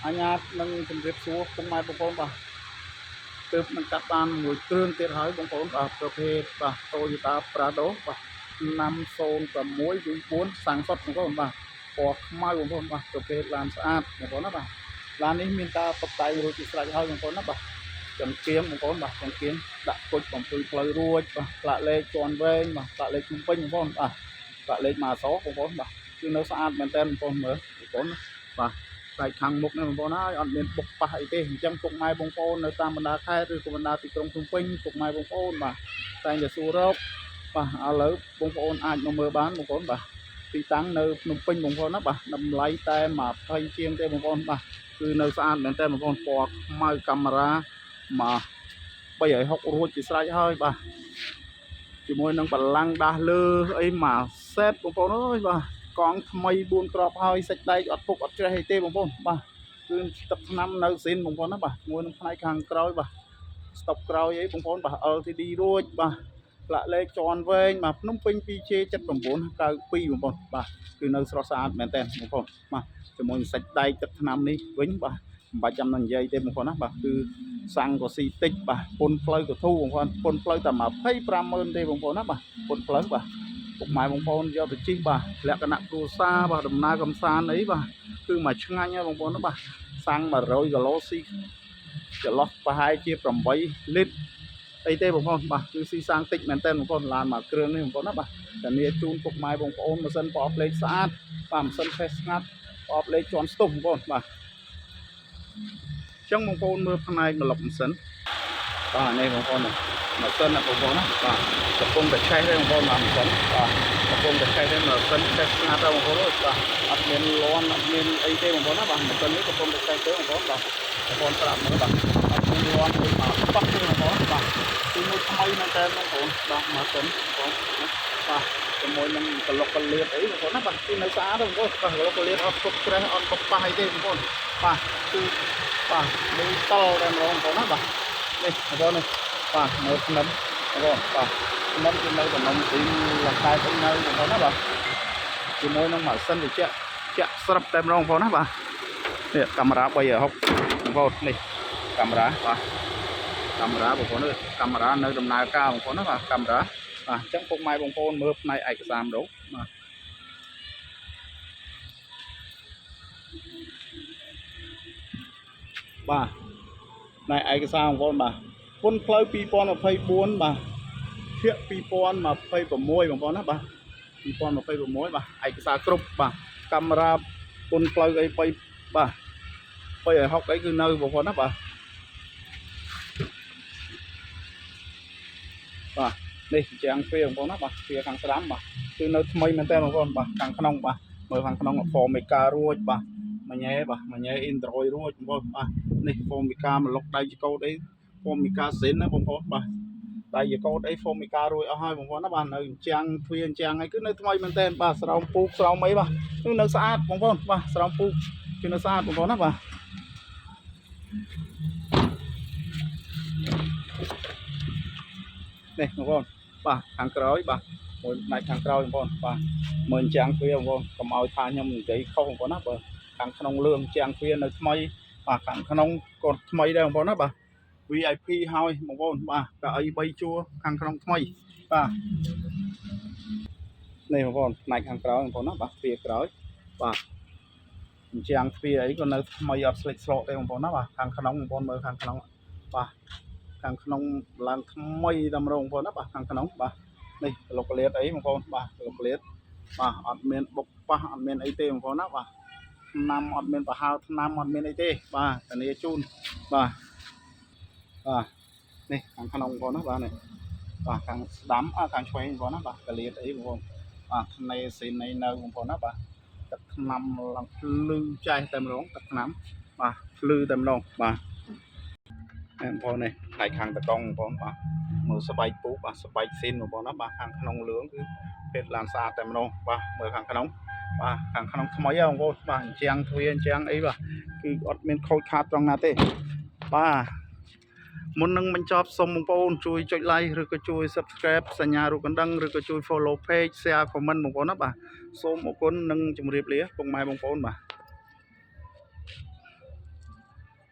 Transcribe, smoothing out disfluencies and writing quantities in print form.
anh nhát nâng chấm riết xuống cùng mai bông bông từ mình cắt ban mùi tương tiết hỏi bông bôngประเภทToyota Prado năm xôn và muối chúng cuốn sáng suất bông bông có mai bông bôngประเภท làm sát bông bông đó làmนี้มีตาตกใจrồi chỉ lại hơi bông bông đó chấm kiếm bông bông chấm kiếm đặt cột bông từ lời ruồi lại lên tròn ven lại lên trung bình bông bông lại lên mà số bông bông chứ nó sát bên tên bông mới bông bông tại thằng mục này bông nó ăn miền bục phải thế chẳng cục mai bông bông nơi tam bần đa khai rồi cục bần đa tịch trong trung bình cục mai bông bông mà tại nhà su rốc lỡ bông bông ai nó mơ bán bông bông thì tăng nơi trung bình bông bông nó nằm lấy tay mà thay chiên tay bông bôngคือនៅស្អាតមែនតើបងប្អូនពណ៌ខ្មៅកាមេរ៉ាមក360រួចជាស្រេចហើយបាទជាមួយនឹងបលាំងដាស់លើអីមកសេតបងប្អូនអើយបាទកង់ថ្មី4គ្រាប់ហើយសាច់ដែកអត់ពុកអត់ច្រេះអីទេបងប្អូនបាទគឺទឹកថ្នាំនៅស៊ីនបងប្អូនណាបាទមួយនឹងផ្នែកខាងក្រោយបាទស្តុបក្រោយអីបងប្អូនបាទ LTD រួចបាទផ្លាកលេខជន់វែងបាទភ្នំពេញ 2J7992 បងប្អូនបាទគឺនៅស្រស់ស្អាតមែនតើបងប្អូនបាទជាមួយសាច់ដែកទឹកថ្នាំនេះវិញបាទមិនបាច់ចាំនឹងនិយាយទេបងប្អូនណាបាទគឺសាំងក៏ស៊ីតិចបាទពុនផ្លូវក៏ធូរបងប្អូនពុនផ្លូវតែ250000ទេបងប្អូនណាបាទពុនផ្លូវបាទពុកម៉ែបងប្អូនយកទៅជីកបាទលក្ខណៈគ្រួសារបាទដំណើរកំសាន្តអីបាទគឺមកឆ្ងាញ់ហើយបងប្អូនណាបាទសាំង100គីឡូស៊ីចន្លោះប្រហែលជា8លីត្រអីទេបងប្អូនបាទគឺស៊ីសាំងតិចមែនតើបងប្អូនឡានមកគ្រឿងនេះបងប្អូនណាបាទតែនេះជូនពុកម៉ែបងប្អូនម៉ាស៊ីនប្រអប់លេខស្អាតបាទម៉ាស៊ីនផេះស្ងាត់ប្រអប់លេខជាន់ស្ទុះបងប្អូនបាទចឹងបងប្អូនមើលផ្នែកប្លុកម៉ាស៊ីនបាទនេះបងប្អូនម៉ាស៊ីនណាបងប្អូនណាបាទកំពុងតែឆេះទេបងប្អូនម៉ាស៊ីនបាទកំពុងតែឆេះទេម៉ាស៊ីនឆេះស្ងាត់ទេបងប្អូនបាទអត់មានលន់អត់មានអីទេបងប្អូនណាបាទម៉ាស៊ីននេះកំពុងតែឆេះទេបងប្អូនបាទបងប្អូនប្រាប់មើលបាទអត់មានលន់អីមកប៉ះទេបងប្អូនបាទគឺមួយថ្មីមែនតើបងប្អូនបាទម៉ាស៊ីនបងប្អូនបាទជាមួយនឹងក្លុកកលៀតអីបងប្អូនណាបាទគឺនៅស្អាតទេបងប្អូនបាទក្លុកកលៀតអត់ពុកច្រេះអត់ពុកប៉ះអីទេបងប្អូនបាទគឺបាទនេះតល់តែម្ដងបងប្អូនណាបាទនេះបងប្អូននេះបាទនៅស្នឹមបងប្អូនបាទស្នឹមគឺនៅតំណំទីលំតែអីនៅបងប្អូនណាបាទជាមួយនឹងម៉ាស៊ីនត្រជាក់ចាក់ស្រាប់តែម្ដងបងប្អូនណាបាទនេះកាមេរ៉ា360បងប្អូននេះកាមេរ៉ាបាទកាមេរ៉ាបងប្អូននេះកាមេរ៉ានៅដំណើរការបងប្អូនណាបាទកាមេរ៉ាបាទអញ្ចឹងពុកម៉ែបងប្អូនមើលផ្នែកឯកសារម្ដងបាទបាទផ្នែកឯកសារបងប្អូនបាទពុនផ្លូវ2024បាទភាគ2026បងប្អូនណាបាទ2026បាទឯកសារគ្រប់បាទកាមេរ៉ាពុនផ្លូវអី3បាទ360អីគឺនៅបងប្អូនណាបាទបាទនេះជាងទ្វារបងប្អូនណាបាទទ្វារខាងស្ដាំបាទគឺនៅថ្មីមែនតើបងប្អូនបាទខាងក្នុងបាទមើលខាងក្នុង Formica រួចបាទមួយញ៉េបាទមួយញ៉េ Android រួចបងប្អូនបាទនេះ Formica មកលុកដៃចកោតអី Formica Zen ណាបងប្អូនបាទដៃចកោតអី Formica រួចអស់ហើយបងប្អូនណាបាទនៅជាងទ្វារជាងអីគឺនៅថ្មីមែនតើបាទស្រោមពូកស្រោមអីបាទគឺនៅស្អាតបងប្អូនបាទស្រោមពូកគឺនៅស្អាតបងប្អូនណាបាទនេះបងប្អូនបាទខាងក្រោយបាទមួយផ្នែកខាងក្រោយបងប្អូនបាទមើលជាងទ្វារបងប្អូនកុំឲ្យថាខ្ញុំនិយាយខុសបងប្អូនណាបើខាងក្នុងលឿងជាងទ្វារនៅថ្មីបាទខាងក្នុងក៏ថ្មីដែរបងប្អូនណាបាទ VIP ហើយបងប្អូនបាទកៅអី3ជួរខាងក្នុងថ្មីបាទនេះបងប្អូនផ្នែកខាងក្រោយបងប្អូនណាបាទទ្វារក្រោយបាទជាងទ្វារអីក៏នៅថ្មីអត់ស្លេកស្រកទេបងប្អូនណាបាទខាងក្នុងបងប្អូនមើលខាងក្នុងបាទខាងក្នុងឡើងថ្មីតែម្ដងបងប្អូនណាបាទខាងក្នុងបាទនេះក្លុកកលៀតអីបងប្អូនបាទក្លុកកលៀតបាទអត់មានបុកប៉ះអត់មានអីទេបងប្អូនណាបាទថ្នាំអត់មានប្រហើរថ្នាំអត់មានអីទេបាទធានាជូនបាទបាទនេះខាងក្នុងបងប្អូនណាបាទនេះបាទខាងស្ដាំខាងឆ្វេងបងប្អូនណាបាទកលៀតអីបងប្អូនបាទថ្នេរស៊ីនអីនៅបងប្អូនណាបាទទឹកថ្នាំឡើងភ្លឺចាស់តែម្ដងទឹកថ្នាំបាទភ្លឺតែម្ដងបាទបងប្អូននេះផ្នែកខាងតកង់បងប្អូនបាទមើលស្បែកពូបាទស្បែកស៊ីនបងប្អូនណាបាទខាងក្នុងលឿងគឺភេទឡានស្អាតតែម្ដងបាទមើលខាងក្នុងបាទខាងក្នុងថ្មីហ៎បងប្អូនបាទអញ្ចឹងទ្វារអញ្ចឹងអីបាទគឺអត់មានខូចខាតត្រង់ណាទេបាទមុននឹងបញ្ចប់សូមបងប្អូនជួយចុច like ឬក៏ជួយ subscribe សញ្ញារូបកណ្ដឹងឬក៏ជួយ follow page share comment បងប្អូនណាបាទសូមអរគុណនិងជម្រាបលាពុកម៉ែបងប្អូនបាទ